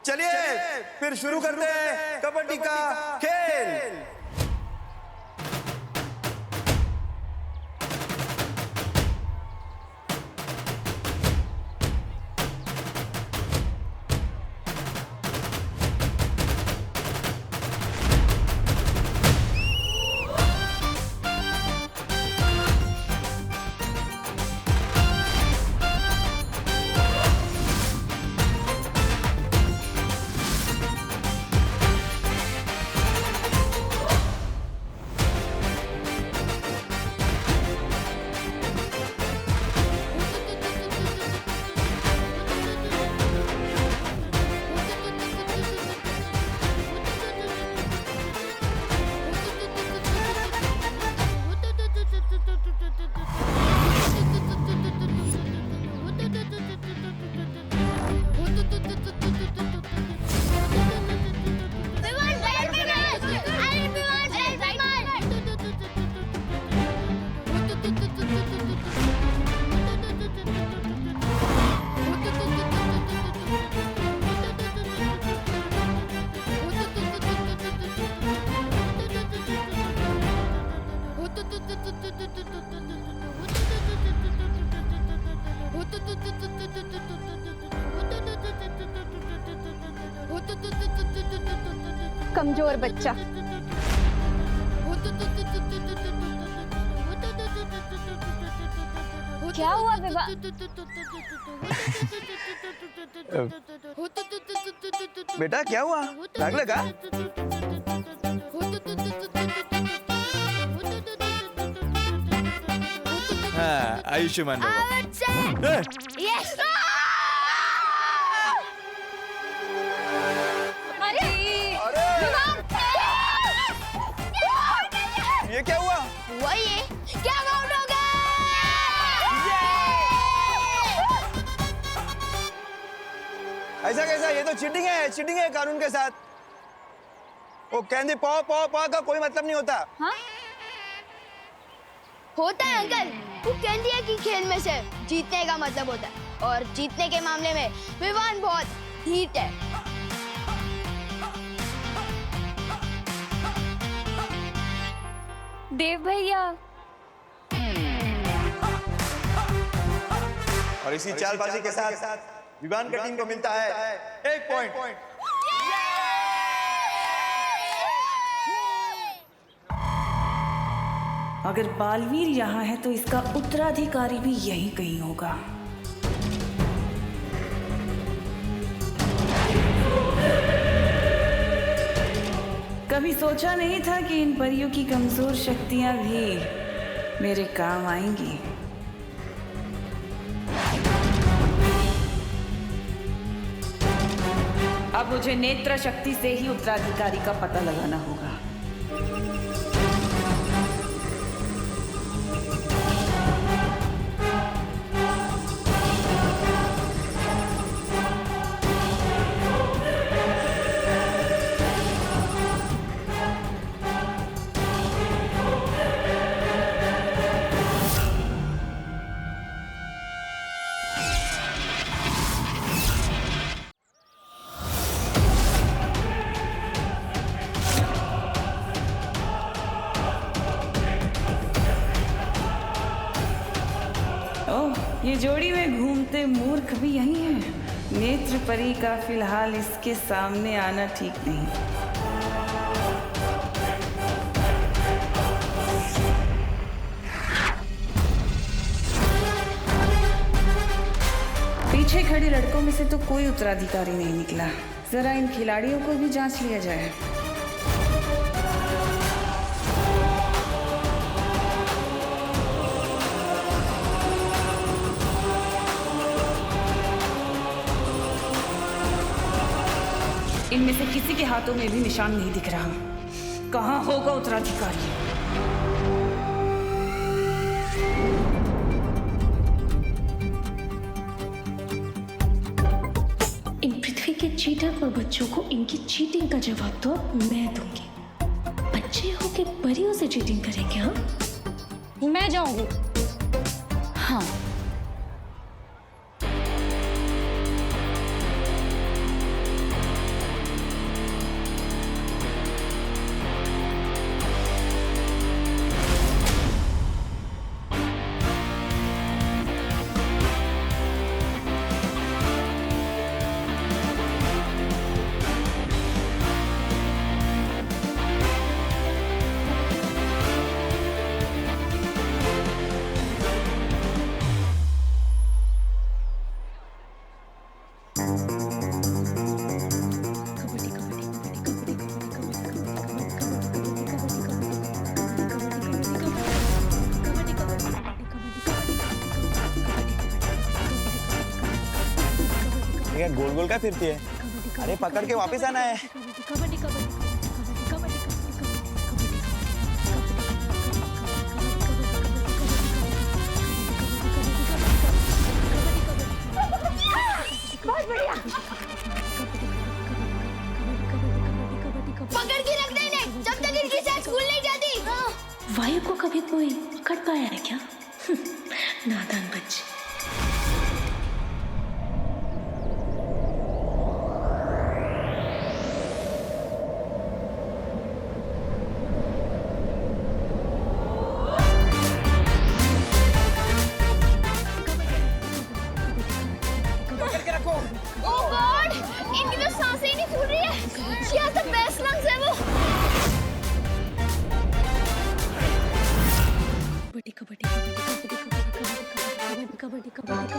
चलिए फिर शुरू करते हैं कबड्डी का खेल। कमजोर बच्चा। क्या हुआ विवाह? बेटा क्या हुआ, राग लगा? हाँ, आयुष्मान भव। ये क्या हुआ? वही क्या आउट हो गए? ऐसा कैसा? ये तो चीटिंग है कानून के साथ। वो कहते पौ पौ पौ का कोई मतलब नहीं होता। हाँ? होता है अंकल। वो कहती है कि खेल में से जीतने का मतलब होता है, और जीतने के मामले में विवान बहुत ढीठ है। देव भैया। और इसी चालबाजी के साथ विवान का टीम को मिलता है 1 पॉइंट। अगर बालवीर यहाँ है तो इसका उत्तराधिकारी भी यहीं कहीं होगा। कभी सोचा नहीं था कि इन परियों की कमजोर शक्तियां भी मेरे काम आएंगी। अब मुझे नेत्र शक्ति से ही उत्तराधिकारी का पता लगाना होगा। ये जोड़ी में घूमते मूर्ख भी यही है। नेत्र परी का फिलहाल इसके सामने आना ठीक नहीं। पीछे खड़े लड़कों में से तो कोई उत्तराधिकारी नहीं निकला। जरा इन खिलाड़ियों को भी जांच लिया जाए। इनमें से किसी के हाथों में भी निशान नहीं दिख रहा। कहाँ होगा उत्तराधिकारी? इन पृथ्वी के चीटर और बच्चों को इनकी चीटिंग का जवाब तो मैं दूंगी। बच्चे हो के परियों से चीटिंग करेंगे? हाँ, मैं जाऊंगी। हाँ, गोल गोल क्या फिरती है? अरे पकड़ के वापस आना है। बहुत बढ़िया। पकड़ के रख देने जब तक इनकी साथ स्कूल नहीं जाती। वायु को कभी कोई पकड़ पाया है क्या? नादान बच्चे। ओह गॉड, इनकी तो सांसें ही नहीं फूल रही है। She has the best lungs ever. Kabaddi kabaddi kabaddi kabaddi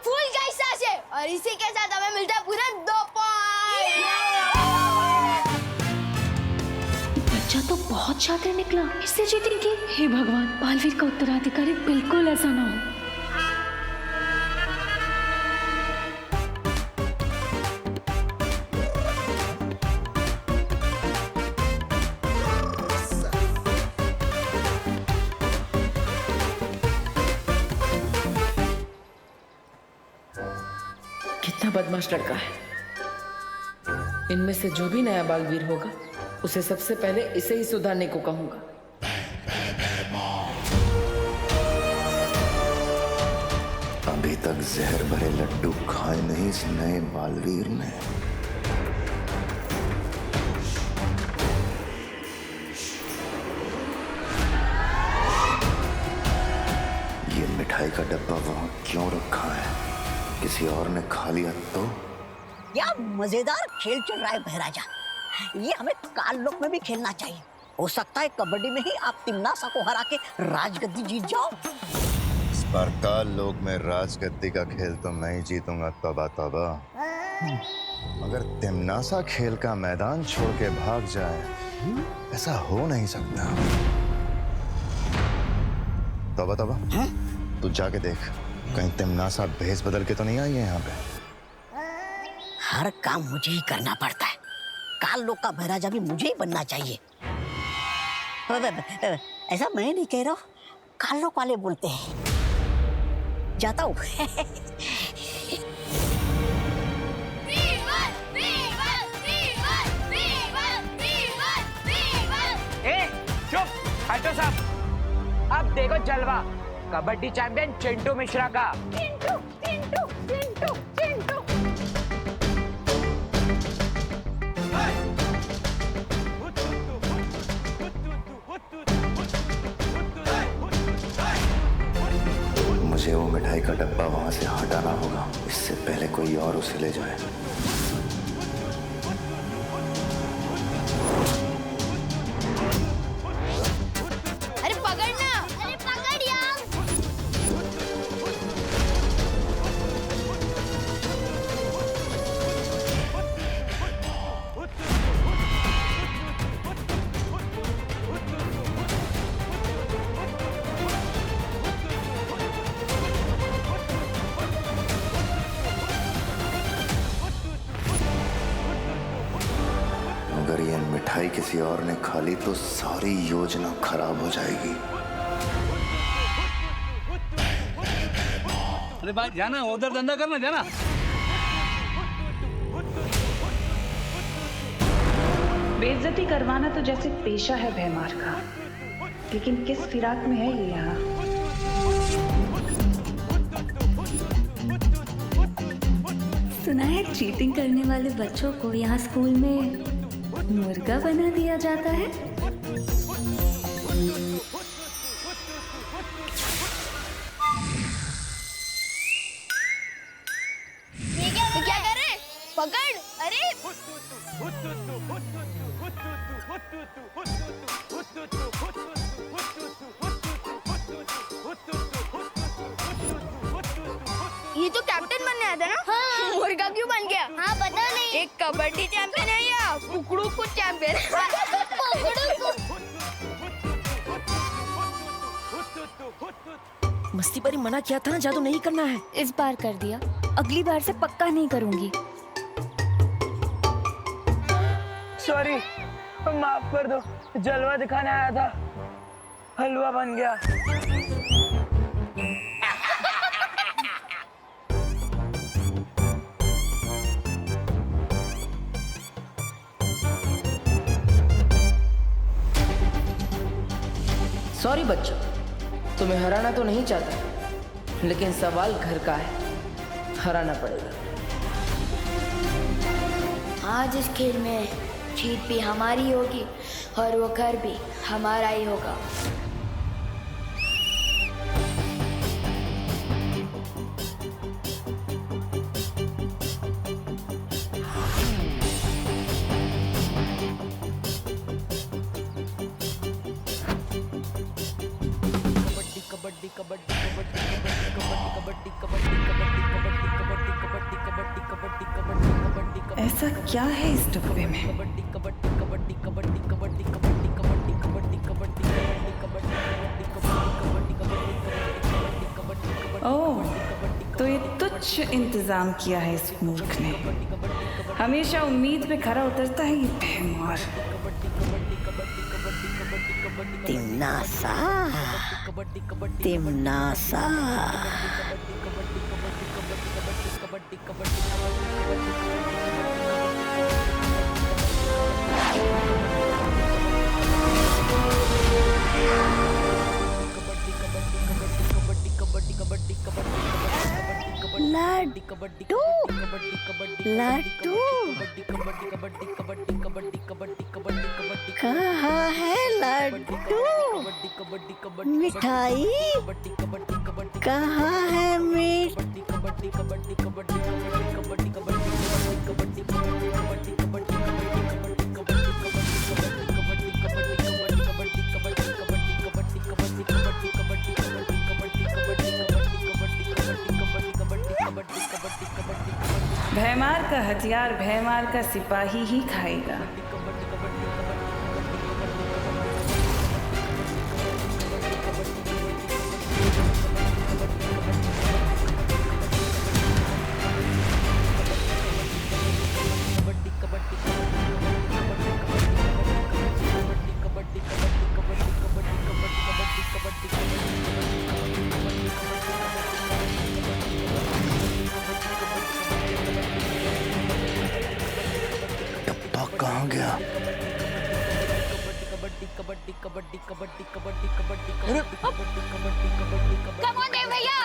फूल गई सांसें और इसी के साथ हमें मिलता है पूरा 2 पॉइंट। बच्चा तो बहुत शातिर निकला, इससे चीटिंग की। हे भगवान, बालवीर का उत्तराधिकारी बिल्कुल ऐसा ना हो। कितना बदमाश लड़का है। इनमें से जो भी नया बालवीर होगा उसे सबसे पहले इसे ही सुधारने को कहूंगा। अभी तक जहर भरे लड्डू खाए नहीं इस नए बालवीर ने। ये मिठाई का डब्बा वहां क्यों रखा है? किसी और ने खा लिया तो? क्या मजेदार खेल चल रहा है बहराजा। ये हमें काल लोक में भी खेलना चाहिए। हो सकता है कबड्डी में ही आप तिम्नासा को हरा के राजगद्दी जीत जाओ। इस बार काल लोक में राजगद्दी का खेल तो मैं ही जीतूंगा। तौबा तौबा। मगर तिम्नासा खेल का मैदान छोड़ के भाग जाए, ऐसा हो नहीं सकता। तौबा तौबा। तू जाके देख, कहीं तिम्नासा भेस बदल के तो नहीं आई है यहाँ पे। हर काम मुझे ही करना पड़ता है। काल लोक का बहराजा भी मुझे ही बनना चाहिए। ऐसा मैं नहीं कह रहा हूँ, काल लोक वाले बोलते हैं। जाता हूँ। चुप, हटो साहब। अब देखो जलवा कबड्डी चैंपियन चिंटू मिश्रा का। चिंटू चिंटू चिंटू चिंटू। मुझे वो मिठाई का डब्बा वहां से हटाना होगा, इससे पहले कोई और उसे ले जाए। अरे पकड़ना, अरे पकड़ यार। अगर ये मिठाई किसी और ने खा ली तो सारी योजना खराब हो जाएगी। अरे भाई जाना, उधर धंधा करना, जाना। बेइज्जती करवाना तो जैसे पेशा है भयमार का, लेकिन किस फिराक में है ये यहाँ। सुना है चीटिंग करने वाले बच्चों को यहाँ स्कूल में मुर्गा बना दिया जाता है। क्या कर रहे? पकड़। अरे ये तो कैप्टन बनने आया था ना? हाँ। मुर्गा क्यों बन गया? हाँ पता नहीं। एक कबड्डी चैंपियन है या कुकड़ू कुछ चैंपियन? मस्ती परी मना किया था ना, जादू नहीं करना है। इस बार कर दिया, अगली बार से पक्का नहीं करूंगी। सॉरी, माफ कर दो, जलवा दिखाने आया था, हलवा बन गया। सॉरी बच्चों, तुम्हें हराना तो नहीं चाहता, लेकिन सवाल घर का है, हराना पड़ेगा। आज इस खेल में जीत भी हमारी होगी और वो घर भी हमारा ही होगा। ऐसा क्या है इस डब्बे में? ओह, तो ये तुच्छ इंतजाम किया है इस मूर्ख ने। हमेशा उम्मीद पे खरा उतरता है ये बेईमान। तिमनासा, तिमनासा। लड्डू, लड्डू, कहाँ है लड्डू? मिठाई कहाँ है? भैमार का हथियार भैमार का सिपाही ही खाएगा। कहाँ गया? Come on, देव भैया।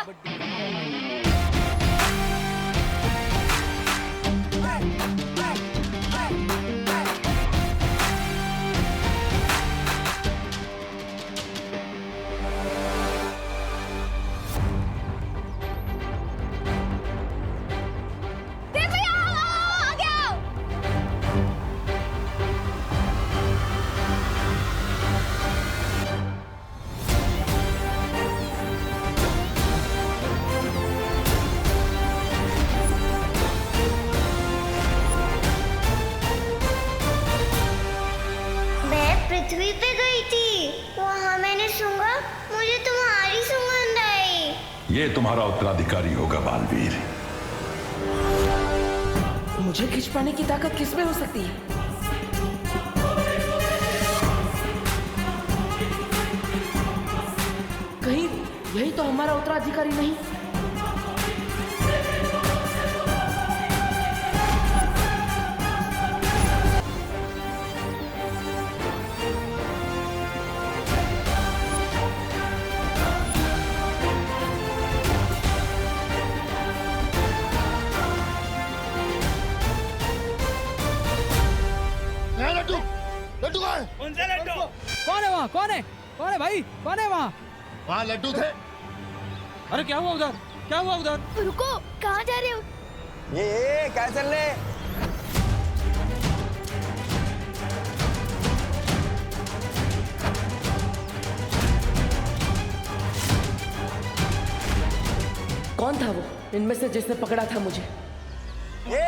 पृथ्वी पे गई थी, वहाँ मैंने सूंघा, मुझे तुम्हारी सुगंध आई। ये तुम्हारा उत्तराधिकारी होगा बालवीर। मुझे खींच पाने की ताकत किसमें हो सकती है? कहीं यही तो हमारा उत्तराधिकारी नहीं? लड्डू कहाँ है? कौन सा लड्डू? कौन है वहाँ? कौन है? कौन है भाई? कौन है वहाँ? वहाँ लड्डू थे। अरे क्या हुआ उधर? क्या हुआ उधर? रुको, कहाँ जा रहे हो? ये क्या चल रहे? कौन था वो इनमें से जिसने पकड़ा था मुझे? ये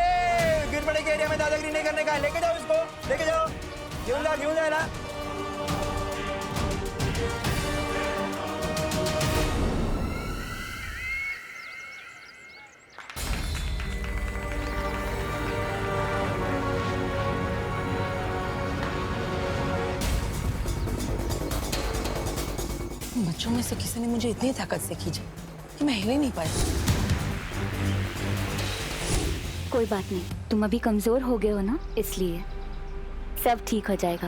गिर पड़े के एरिया में दादागिरी नहीं करने का है। लेके जाओ इसको, लेके जाओ। क्यों जा ना। बच्चों में से किसी ने मुझे इतनी ताकत से खींचा कि मैं हिल ही नहीं पाया। कोई बात नहीं, तुम अभी कमजोर हो गए हो ना, इसलिए सब ठीक हो जाएगा।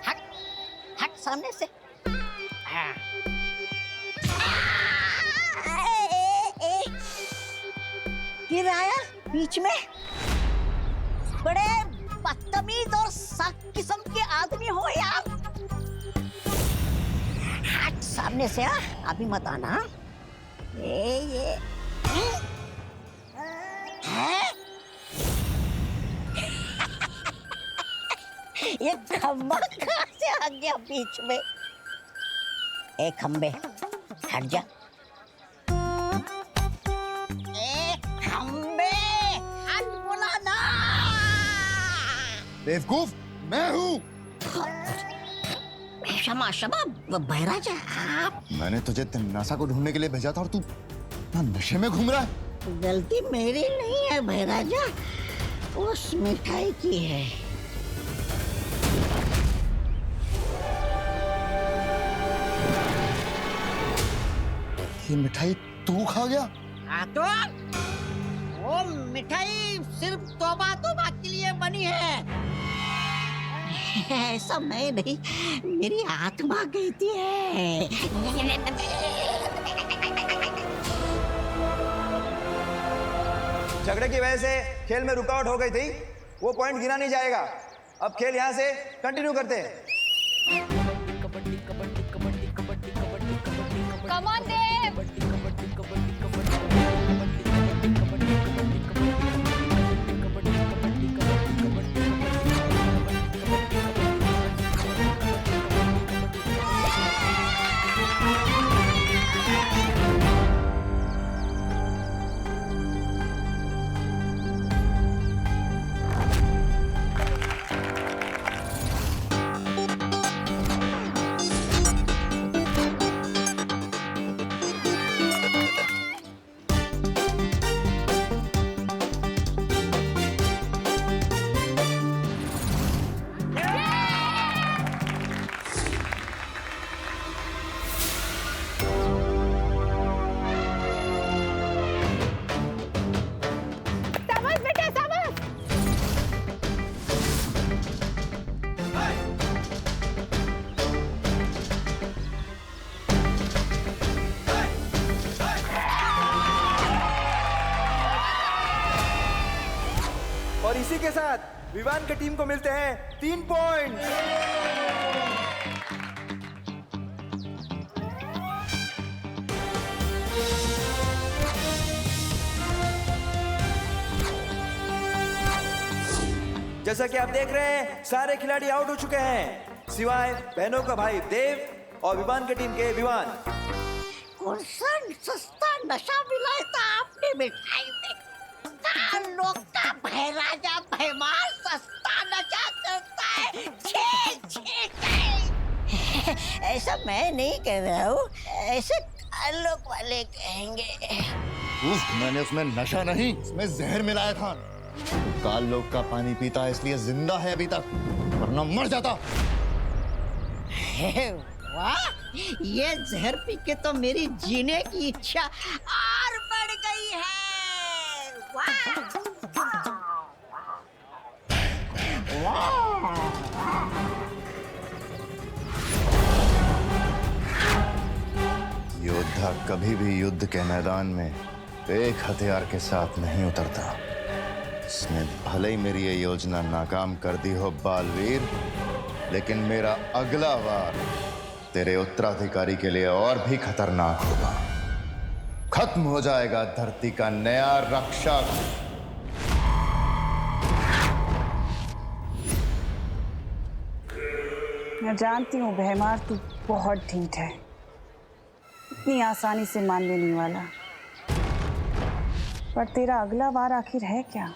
हट हट सामने से। फिर आया बीच में। बड़े बदतमीज और सख्त किस्म के आदमी हो यार। हट सामने से। अभी मत आना। ये ये खंबा कहाँ से आ गया बीच में? ए खंबे हट जा। ए खंबे हट बोला ना। बेवकूफ मैं हूँ। क्षमा क्षमा बहराजा आप। मैंने तुझे तिमनासा को ढूंढने के लिए भेजा था और तू नशे में घूम रहा है। गलती मेरी नहीं है बहराजा, उस मिठाई की है। ये मिठाई तू खा गया? हाँ तो वो मिठाई सिर्फ तौबा के लिए बनी है। ऐसा मैं नहीं, मेरी आत्मा कहती है। झगड़े की वजह से खेल में रुकावट हो गई थी, वो पॉइंट गिना नहीं जाएगा। अब खेल यहाँ से कंटिन्यू करते हैं। कम ऑन देव। और इसी के साथ विवान की टीम को मिलते हैं 3 पॉइंट। जैसा कि आप देख रहे हैं, सारे खिलाड़ी आउट हो चुके हैं सिवाय बहनों का भाई देव और विवान की टीम के विवान। कौन सा सस्ता नशा मिलाया था आपने मिठाई में? लोग का बहराजा भैमार सस्ता नशा करता है। छे छे छे। ऐसा मैं नहीं कह रहा हूँ, ऐसे लोग वाले कहेंगे। मैंने उसमें नशा नहीं, उसमें जहर मिलाया था। काल लोग का पानी पीता है इसलिए जिंदा है अभी तक, वरना मर जाता। वाह, ये जहर पी के तो मेरी जीने की इच्छा और बढ़ गई है। वाह। योद्धा कभी भी युद्ध के मैदान में एक हथियार के साथ नहीं उतरता। इसने भले ही मेरी ये योजना नाकाम कर दी हो बालवीर, लेकिन मेरा अगला वार तेरे उत्तराधिकारी के लिए और भी खतरनाक होगा। खत्म हो जाएगा धरती का नया रक्षक। मैं जानती हूँ भैमार, तू बहुत ढीठ है, इतनी आसानी से मान लेने वाला। पर तेरा अगला वार आखिर है क्या?